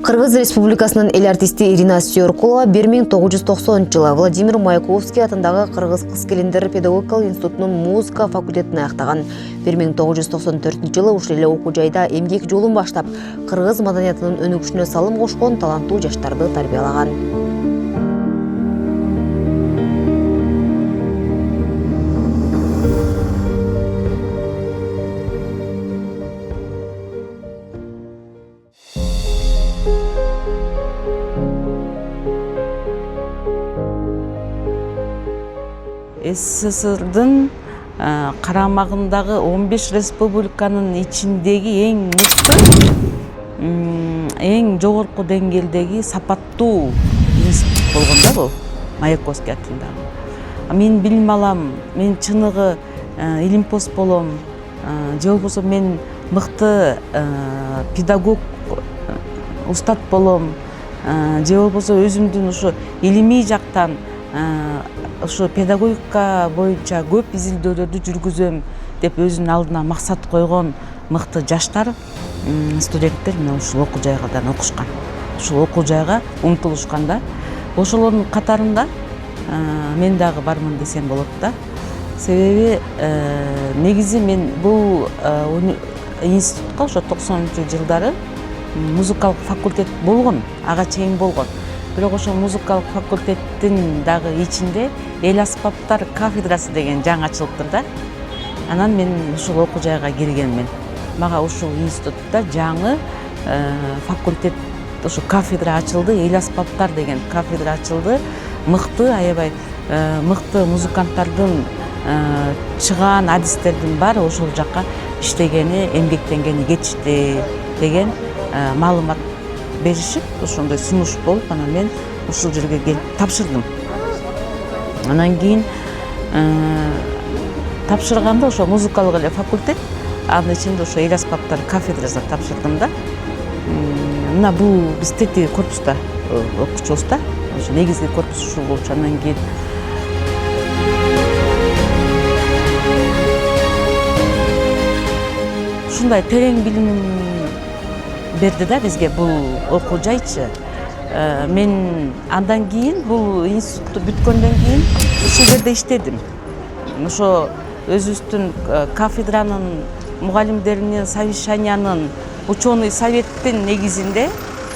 Кыргыз Республикасынын эл артисти Ирина Сёркулова 1990-жылы Владимир Маяковский атындагы Кыргыз кыз-келиндер педагогикалык институтунун музыка факультетин аяктаган. 1994-жылы ушул эле окуу жайда эмгек жолун баштап, кыргыз маданиятынын өнүгүшүнө салым кошкон таланттуу жаштарды тарбиялаган. СССРдын карамагындагы 15 республиканын ичиндеги эң мыкты, эң жогорку деңгээлдеги сапаттуу институт болгон да бул Маяковский атындагы. Мен билим алам, мен чыныгы илимпоз болом, же болбосо мен мыкты педагог, устат болом, же болбосо өзүмдүн ушу илимий жактан ошо педагогика боюнча көп изилдөөлөрдү жүргүзөм деп өзүнүн алдына максат койгон мыкты жаштар, студенттер мына ушул окуу жайгадан окушкан. Ушул окуу жайга умтулушканда, ошолордун катарында мен дагы бармын десем болот да. Себеби негизи мен бул институтка ошо 90-жылдары музыкалык факультет болгон, ага чейин болгон. Бирок ошо музыкалык факультеттин дагы ичинде эл аспаптар кафедрасы деген жаңы ачылыптыр да. Анан мен ушул окуу жайга киргенмин. Мага ушул институтта жаңы факультет, ошо кафедра ачылды, эл аспаптар деген кафедра ачылды. Мыкты, аябай мыкты музыканттардын чыгаан адистердин баары ошол жакка иштегени, эмгектенгени кетишти деген маалымат беришип, ошондой сунуш болуп, анан мен ушул жерге келип тапшырдым. Анан кийин тапшырганда ошо музыкалык эле факультет, анын ичинде ошо эл аспаптар кафедрасына тапшырдым да. Мына бул биз тетиги корпуста окучубуз да. Ошо негизги корпус ушул болчу. Андан кийин ушундай терең билим берди да бизге бул окуу жайчы. Мен андан кийин бул институтту бүткөндөн кийин ушул жерде иштедим. Ошо өзүбүздүн кафедранын мугалимдеринин совещаниянын ученый советтин негизинде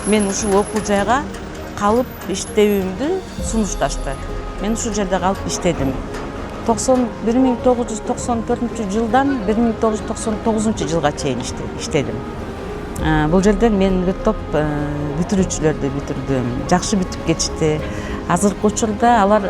мен ушул окуу жайга калып иштебимди сунушташты. Мен ушул жерде калып иштедим. 1994-жылдан 1999-жылга чейин иштедим. Бул жерден мен бир топ бүтүрүүчүлөрдү бүтүрдүм. Жакшы бүтүп кетишти. Азыркы учурда алар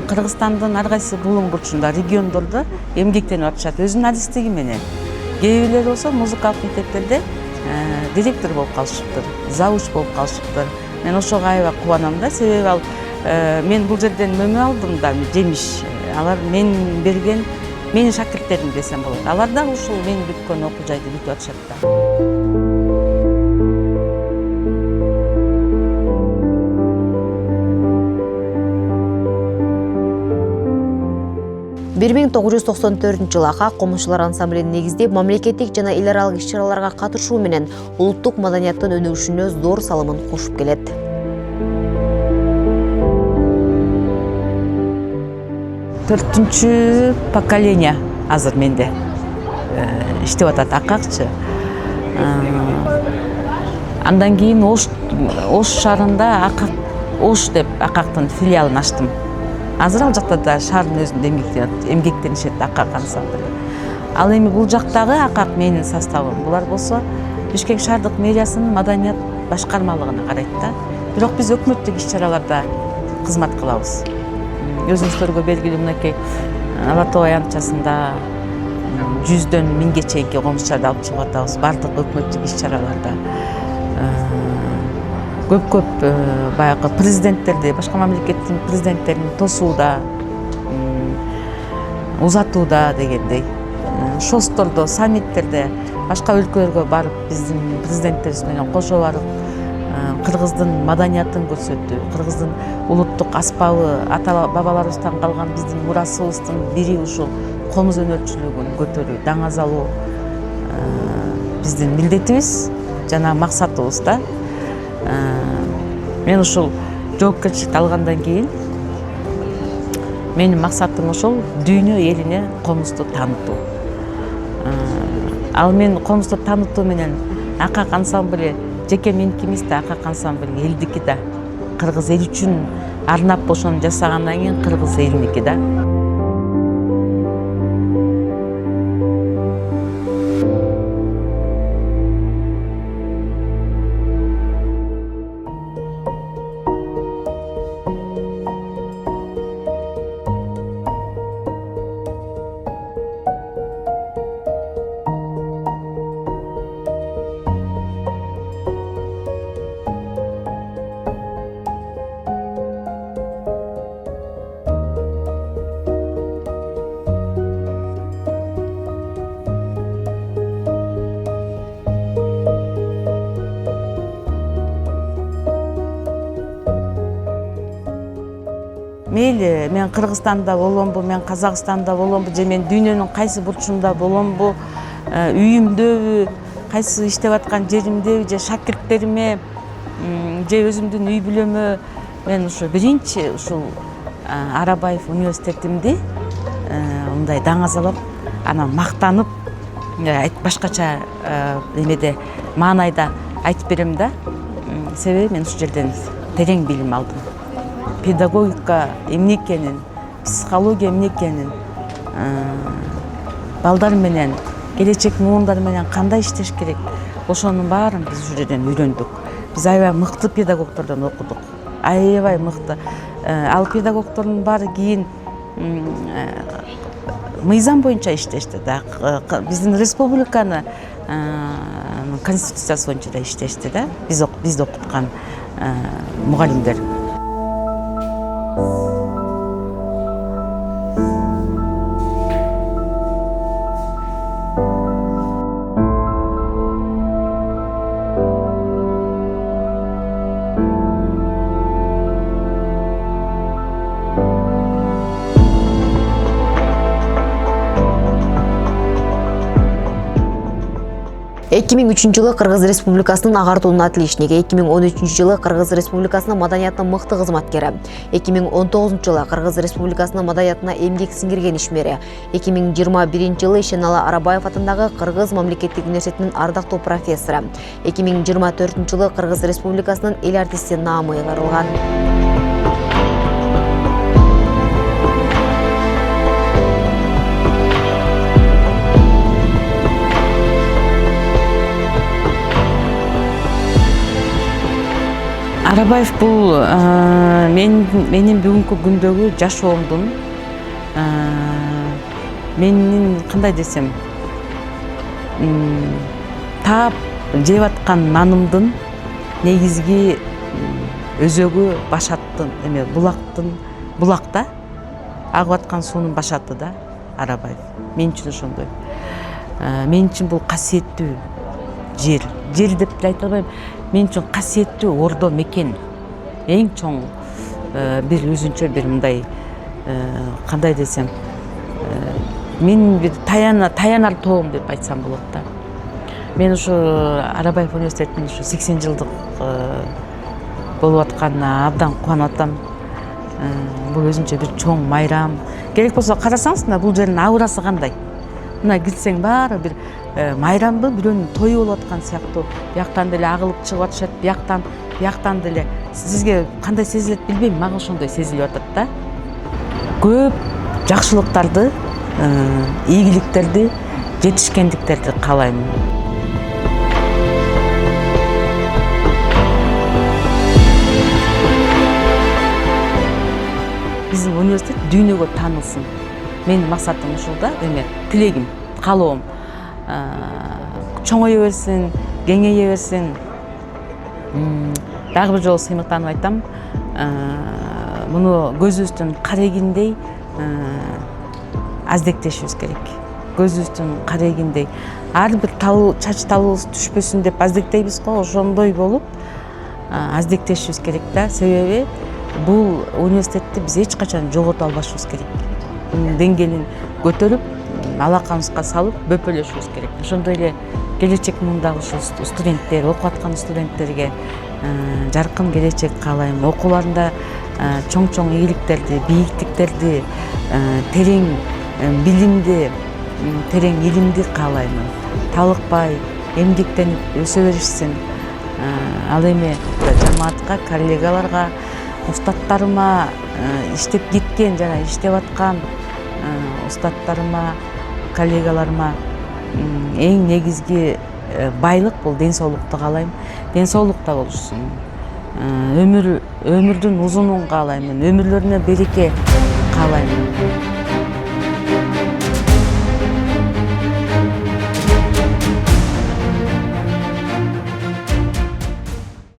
Кыргызстандын ар кайсы булуң бурчунда, региондордо эмгектенип атышат өзүнүн адистиги менен. Кээ бирлери болсо музыкалык мектептерде директор болуп калышыптыр, завуч болуп калышыптыр. Мен ошого аябай кубанам да, себеби ал мен бул жерден мөмө алдым да, жемиш. Алар мен берген менин шакирттерим десем болот. Алар да ушул мен бүткөн окуу жайды бүтүп атышат да. 1994-жылы Акак комушулар ансамблинин негиздеп, мамлекеттик жана эл аралык иш-чараларга катышуу менен улуттук маданияттын өнүгүшүнө зор салымын кошуп келет. Төртүнчү поколение азыр менде иштеп атат Акакчы. Андан кийин Ош шаарында Ош деп Акактын филиалын ачтым. Азыр ал жакта да шаардын өзүндө эмгектенишет Акак ансамбль. Ал эми бул жактагы Акак менин составым. Булар болсо Бишкек шаардык мэриясынын маданият башкармалыгына карайт да. Бирок биз өкмөттүк иш-чараларда кызмат кылабыз. Өзүңүздөргө белгилүү мынакей Ала Тоо аянтчасында 100дөн 1000ге чейинки комузчарды алып чыгып атабыз. Бардык өкмөттүк иш-чараларда көп баягы президенттерди, башка мамлекеттин президенттерин тосууда, узатууда дегендей. Шостордо, саммиттерде, башка өлкөлөргө барып, биздин президенттерибиз менен кошо барып, кыргыздын маданиятын көрсөтүү, кыргыздын улуттук аспабы, ата бабаларыбыздан калган биздин мурасыбыздын бири ушул комуз өнөрчүлүгүн көтөрүү, даңа салуу биздин милдетибиз жана максатыбыз да. Мен ушул жоопкерчиликти алгандан кийин менин максатым ошол дүйнө элине комузду таанытуу. Ал мен комузду таанытуу менен Акак ансамбль жеке меники эмес да, Акак ансамбль элдики да. Кыргыз эл үчүн арнап ошону жасагандан кийин кыргыз элиники да. Мейли мен Кыргызстанда боломбу, мен Казакстанда боломбу, же мен дүйнөнүн кайсы бурчунда боломбу, үйүмдөбү, кайсы иштеп аткан жеримдеби, же шакирттериме, же өзүмдүн үй бүлөмө мен ушу биринчи ушул Арабаев университетимди мындай даңазалап, анан мактанып, башкача эмеде маанайда айтып берем да. Себеби мен ушул жерден терең билим алдым. Педагогика эмне экенин, психология эмне экенин, балдар менен, келечек муундар менен кандай иштеш керек, ошонун баарын биз ушул жерден үйрөндүк. Биз аябай мыкты педагогтордон окудук. Аябай мыкты. Ал педагогтордун баары кийин мыйзам боюнча иштешти да. Биздин республиканы конституциясы боюнча да иштешти да. Бизди окуткан мугалимдер. Эки миң үчүнчү жылы Кыргыз Республикасынын агартуунун отличниги, 2013 жылы Кыргыз Республикасынын маданиятынын мыкты кызматкери, 2019 жылы Кыргыз Республикасынын маданиятына эмгек сиңирген ишмери, 2021 жылы Ишеналы Арабаев атындагы Кыргыз мамлекеттик университетинин ардактуу профессору, 2024 жылы Кыргыз Республикасынын эл артисти наамы ыйгарылган. Арабаев бул менин бүгүнкү күндөгү жашоомдун, менин кандай десем, таап жеп аткан нанымдын негизги өзөгү башаттын, булакта агып аткан суунун башаты да Арабаев. Мен үчүн ошондой. Мен үчүн бул касиеттүү жер. Жер деп айта албайм. Мен үчүн касиеттүү ордо мекен. Эң чоң бир өзүнчө бир мындай кандай десем, мен бир таянар тоом деп айтсам болот да. Мен ушу Арабаев университетинин ушу 80 жылдык болуп атканына абдан кубанып атам. Бул өзүнчө бир чоң майрам. Керек болсо карасаңыз, мына бул жердин аурасы кандай. Мына кирсең баары бир майрамбы, бирөөнүн тою болуп аткан сыяктуу. Бияктан деле агылып чыгып атышат, бияктан деле. Сизге кандай сезилет билбейм, мага ошондой сезилип атат да. Көп жакшылыктарды, ийгиликтерди, жетишкендиктерди каалайм. Биздин университет дүйнөгө таанылсын. Менин максатым ушул да, эме, тилегим, каалоом. Чоңое берсин, кеңейе берсин. Дагы бир жолу сыймыктанып айтам. Муну көзүбүздүн карегиндей аздектешибиз керек. Көзүбүздүн карегиндей. Ар бир чач талыбыз түшпөсүн деп аздектейбиз го, ошондой болуп аздектешибиз керек да. Себеби бул университетти биз эч качан жогото албашыбыз керек. Деңгээлин көтөрүп, алакабызга салып, бөпөлөшүбүз керек. Ошондой эле келечек мундагы ушул студенттер, окуп аткан студенттерге жаркын келечек каалайм. Окууларында чоң ийгиликтерди, бийиктиктерди, терең билимди, терең илимди каалаймын. Талыкпай, эмгектенип өсө беришсин. Ал эми жамаатка, коллегаларга, устаттарыма, иштеп кеткен жана иштеп аткан устаттарыма, коллегаларыма эң негизги байлык бул ден соолукту каалайм. Ден соолукта болушсун. Өмүрдүн узунун каалаймын. Өмүрлөрүнө береке каалаймын.